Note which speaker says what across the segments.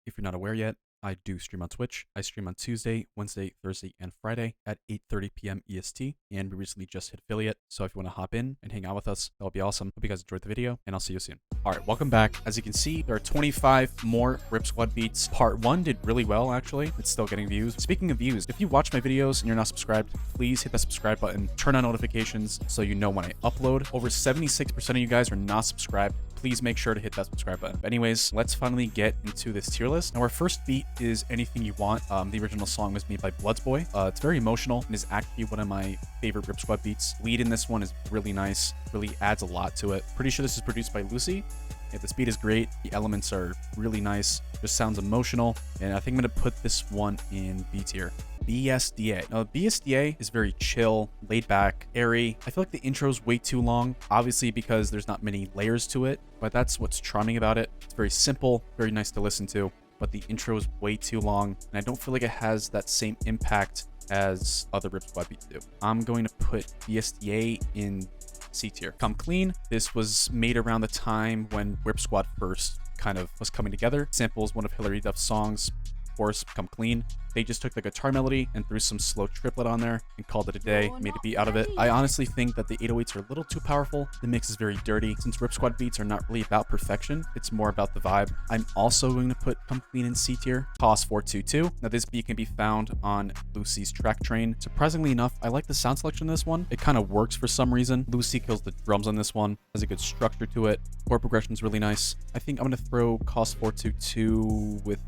Speaker 1: If you're not aware yet, I do stream on Twitch. I stream on Tuesday, Wednesday, Thursday, and Friday at 8:30 p.m. EST, and we recently just hit affiliate, so if you want to hop in and hang out with us, that would be awesome. Hope you guys enjoyed the video, and I'll see you soon. All right, welcome back. As you can see, there are 25 more Ripsquad beats. Part 1 did really well, actually. It's still getting views. Speaking of views, if you watch my videos and you're not subscribed, please hit that subscribe button, turn on notifications so you know when I upload. Over 76% of you guys are not subscribed. Please make sure to hit that subscribe button. But anyways, let's finally get into this tier list. Now, our first beat is Anything You Want. The original song was made by Bloodsboy. It's very emotional and is actually one of my favorite Ripsquad beats. Lead in this one is really nice, really adds a lot to it. Pretty sure this is produced by Lucy. Yeah, this beat is great. The elements are really nice. Just sounds emotional. And I think I'm going to put this one in B tier. BSDA. Now, BSDA is very chill, laid back, airy. I feel like the intro is way too long, obviously because there's not many layers to it, but that's what's charming about it. It's very simple, very nice to listen to, but the intro is way too long, and I don't feel like it has that same impact as other Ripsquad beats do. I'm going to put BSDA in C tier. Come Clean. This was made around the time when Ripsquad first kind of was coming together. Samples one of Hilary Duff's songs, of course, Come Clean. They just took the guitar melody and threw some slow triplet on there and called it a day, made a beat out of it. I honestly think that the 808s are a little too powerful. The mix is very dirty. Since Ripsquad beats are not really about perfection, it's more about the vibe. I'm also going to put Come Clean in C tier. Toss 422. Now, this beat can be found on Lucy's Track Train. Surprisingly enough, I like the sound selection in this one. It kind of works for some reason. Lucy kills the drums on this one, has a good structure to it. Chord progression is really nice. I think I'm going to throw Cost 422 with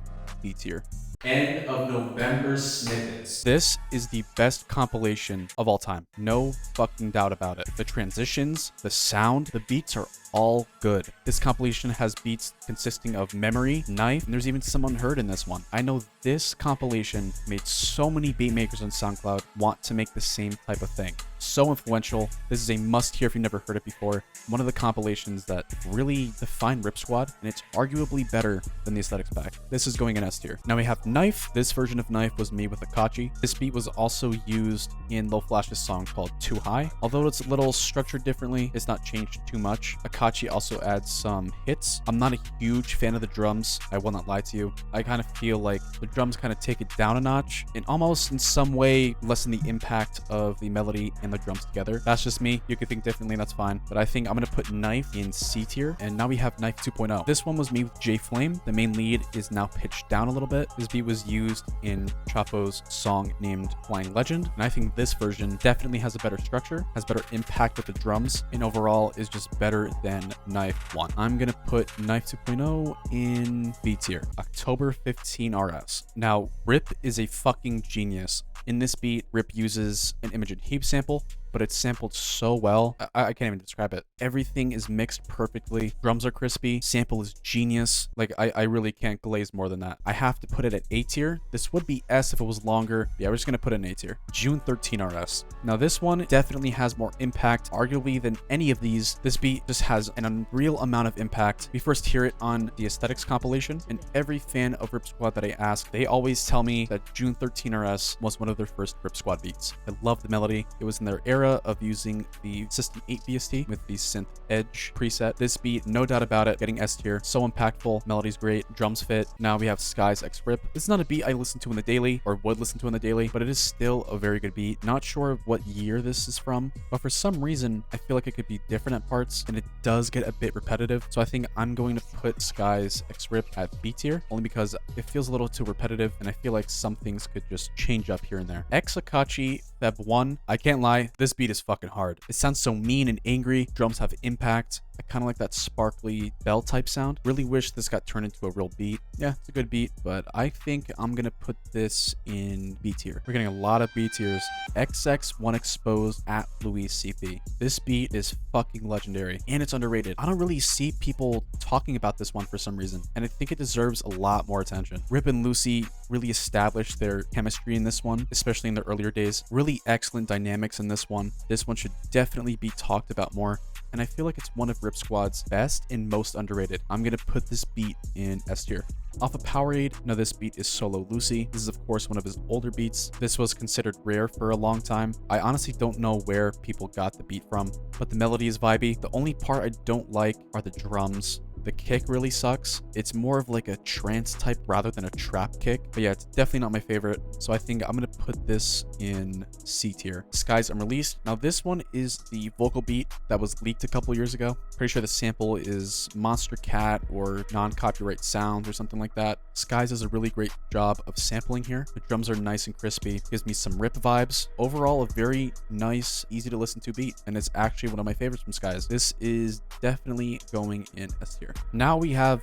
Speaker 1: B tier. End of November snippets. This is the best compilation of all time. No fucking doubt about it. The transitions, the sound, the beats are all good. This compilation has beats consisting of Memory, Knife, and there's even some unheard in this one. I know this compilation made so many beat makers on SoundCloud want to make the same type of thing. So influential. This is a must hear if you've never heard it before. One of the compilations that really define Ripsquad, and it's arguably better than the Aesthetics pack. This is going in S tier. Now we have Knife. This version of Knife was made with Akachi. This beat was also used in Low Flash's song called Too High. Although it's a little structured differently, it's not changed too much. Akachi also adds some hits. I'm not a huge fan of the drums, I will not lie to you. I kind of feel like the drums kind of take it down a notch and almost in some way lessen the impact of the melody and the drums together. That's just me. You could think differently, that's fine. But I think I'm going to put Knife in C tier. And now we have Knife 2.0. This one was made with J Flame. The main lead is now pitched down a little bit. This beat was used in Chapo's song named Flying Legend. And I think this version definitely has a better structure, has better impact with the drums, and overall is just better than Knife 1. I'm going to put Knife 2.0 in B tier. October 15 RS. Now, Rip is a fucking genius. In this beat, Rip uses an Imogen Heap sample, but it's sampled so well. I can't even describe it. Everything is mixed perfectly. Drums are crispy. Sample is genius. Like, I really can't glaze more than that. I have to put it at A tier. This would be S if it was longer. Yeah, we're just going to put it in A tier. June 13 RS. Now, this one definitely has more impact, arguably, than any of these. This beat just has an unreal amount of impact. We first hear it on the Aesthetics compilation, and every fan of Ripsquad that I ask, they always tell me that June 13 RS was one of their first Ripsquad beats. I love the melody. It was in their era of using the System 8 VST with the Synth Edge preset. This beat, no doubt about it, getting S tier. So impactful, melody's great, drums fit. Now we have Skies X Rip. This is not a beat I listen to in the daily or would listen to in the daily, but it is still a very good beat. Not sure what year this is from, but for some reason, I feel like it could be different at parts, and it does get a bit repetitive. So I think I'm going to put Skies X Rip at B tier, only because it feels a little too repetitive, and I feel like some things could just change up here and there. X Akachi Feb 1. I can't lie, this beat is fucking hard. It sounds so mean and angry. Drums have impact. I kind of like that sparkly bell type sound. Really wish this got turned into a real beat. Yeah, it's a good beat, but I think I'm gonna put this in B tier. We're getting a lot of B tiers. XX1 Exposed at Louise CP. This beat is fucking legendary, and it's underrated. I don't really see people talking about this one for some reason, and I think it deserves a lot more attention. Rip and Lucy really established their chemistry in this one, especially in the earlier days. Really excellent dynamics in this one. This one should definitely be talked about more, and I feel like it's one of Ripsquad's best and most underrated. I'm gonna put this beat in S tier. Off of Powerade, now this beat is Solo Lucy. This is of course one of his older beats. This was considered rare for a long time. I honestly don't know where people got the beat from, but the melody is vibey. The only part I don't like are the drums. The kick really sucks. It's more of like a trance type rather than a trap kick. But yeah, it's definitely not my favorite. So I think I'm going to put this in C tier. Skies Unreleased. Now this one is the vocal beat that was leaked a couple years ago. Pretty sure the sample is Monster Cat or non-copyright sounds or something like that. Skies does a really great job of sampling here. The drums are nice and crispy. Gives me some rip vibes. Overall, a very nice, easy to listen to beat. And it's actually one of my favorites from Skies. This is definitely going in S tier. Now we have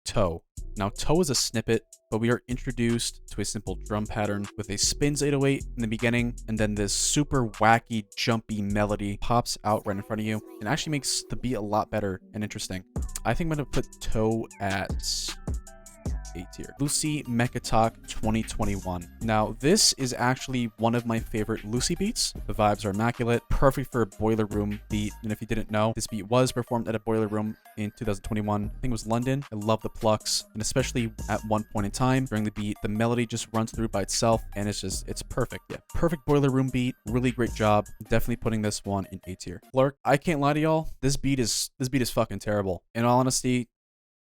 Speaker 1: Toe. Now Toe is a snippet, but we are introduced to a simple drum pattern with a spins 808 in the beginning, and then this super wacky, jumpy melody pops out right in front of you and actually makes the beat a lot better and interesting. I think I'm going to put Toe at A tier. Lucy Mecha Talk 2021. Now, this is actually one of my favorite Lucy beats. The vibes are immaculate, perfect for a Boiler Room beat. And if you didn't know, this beat was performed at a Boiler Room in 2021. I think it was London. I love the plucks, and especially at one point in time during the beat, the melody just runs through by itself, and it's perfect. Yeah, perfect Boiler Room beat. Really great job. Definitely putting this one in A tier. Flark, I can't lie to y'all. This beat is fucking terrible. In all honesty,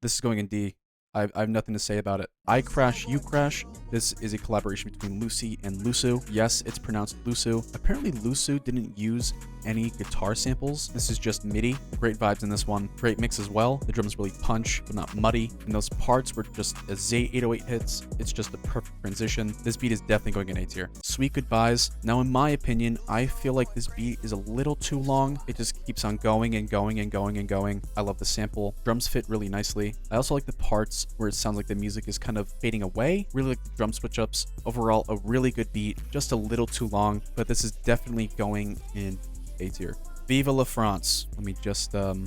Speaker 1: this is going in D. I have nothing to say about it. I Crash, You Crash. This is a collaboration between Lucy and Lusu. Yes, it's pronounced Lusu. Apparently, Lusu didn't use any guitar samples. This is just MIDI. Great vibes in this one. Great mix as well. The drums really punch, but not muddy. And those parts were just as Zay 808 hits. It's just the perfect transition. This beat is definitely going in A tier. Sweet Goodbyes. Now, in my opinion, I feel like this beat is a little too long. It just keeps on going and going and going and going. I love the sample. Drums fit really nicely. I also like the parts where it sounds like the music is kind of fading away. Really like the drum switch ups. Overall, a really good beat. Just a little too long, but this is definitely going in A tier. Viva la France. Let me just yep.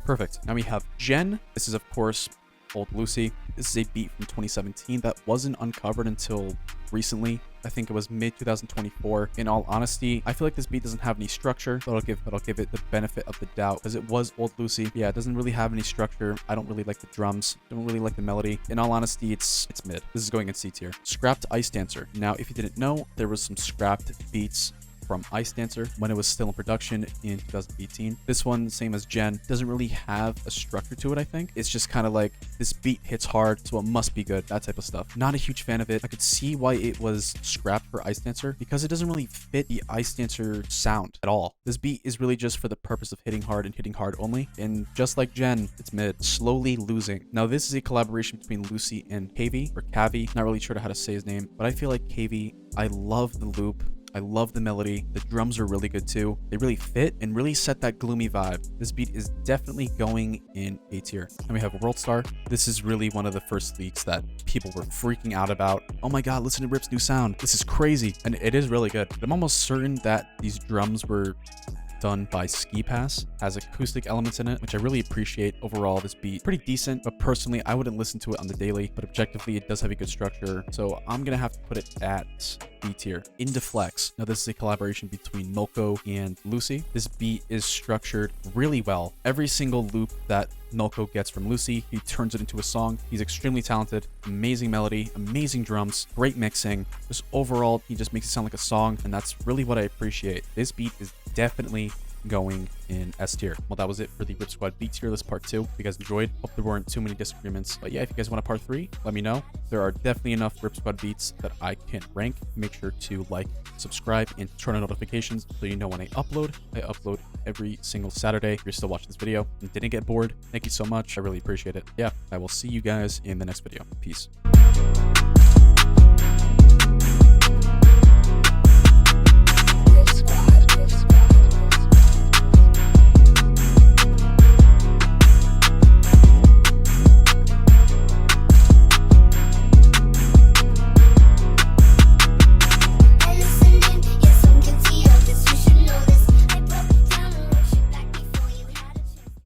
Speaker 1: Perfect. Now we have Jen. This is of course Old Lucy. This is a beat from 2017 that wasn't uncovered until recently. I think it was mid 2024. In all honesty, I feel like this beat doesn't have any structure, but I'll give it the benefit of the doubt because it was Old Lucy. Yeah, it doesn't really have any structure. I don't really like the drums. Don't really like the melody. In all honesty, it's mid. This is going in C tier. Scrapped Ice Dancer. Now, if you didn't know, there was some scrapped beats from Ice Dancer when it was still in production in 2018. This one, same as Jen, doesn't really have a structure to it, I think. It's just kind of like, this beat hits hard, so it must be good, that type of stuff. Not a huge fan of it. I could see why it was scrapped for Ice Dancer, because it doesn't really fit the Ice Dancer sound at all. This beat is really just for the purpose of hitting hard and hitting hard only, and just like Jen, it's mid. Slowly Losing. Now, this is a collaboration between Lucy and Kavi, or Kavi, not really sure how to say his name, but I feel like Kavi, I love the loop. I love the melody. The drums are really good too. They really fit and really set that gloomy vibe. This beat is definitely going in A tier. And we have World Star. This is really one of the first leaks that people were freaking out about. Oh my god, listen to Rip's new sound. This is crazy. And it is really good. I'm almost certain that these drums were done by Ski Pass, has acoustic elements in it, which I really appreciate. Overall, this beat pretty decent, but personally I wouldn't listen to it on the daily, but objectively it does have a good structure, so I'm gonna have to put it at B tier. Indeflex. Now this is a collaboration between Milko and Lucy. This beat is structured really well. Every single loop that Milko gets from Lucy, he turns it into a song. He's extremely talented, amazing melody, amazing drums, great mixing. Just overall, he just makes it sound like a song, and that's really what I appreciate. This beat is definitely going in S tier. Well, that was it for the Ripsquad beat tier list part 2. If you guys enjoyed, hope there weren't too many disagreements. But yeah, if you guys want a part 3, let me know. There are definitely enough Ripsquad beats that I can rank. Make sure to like, subscribe, and turn on notifications so you know when I upload. I upload every single Saturday. If you're still watching this video and didn't get bored, thank you so much. I really appreciate it. Yeah, I will see you guys in the next video. Peace.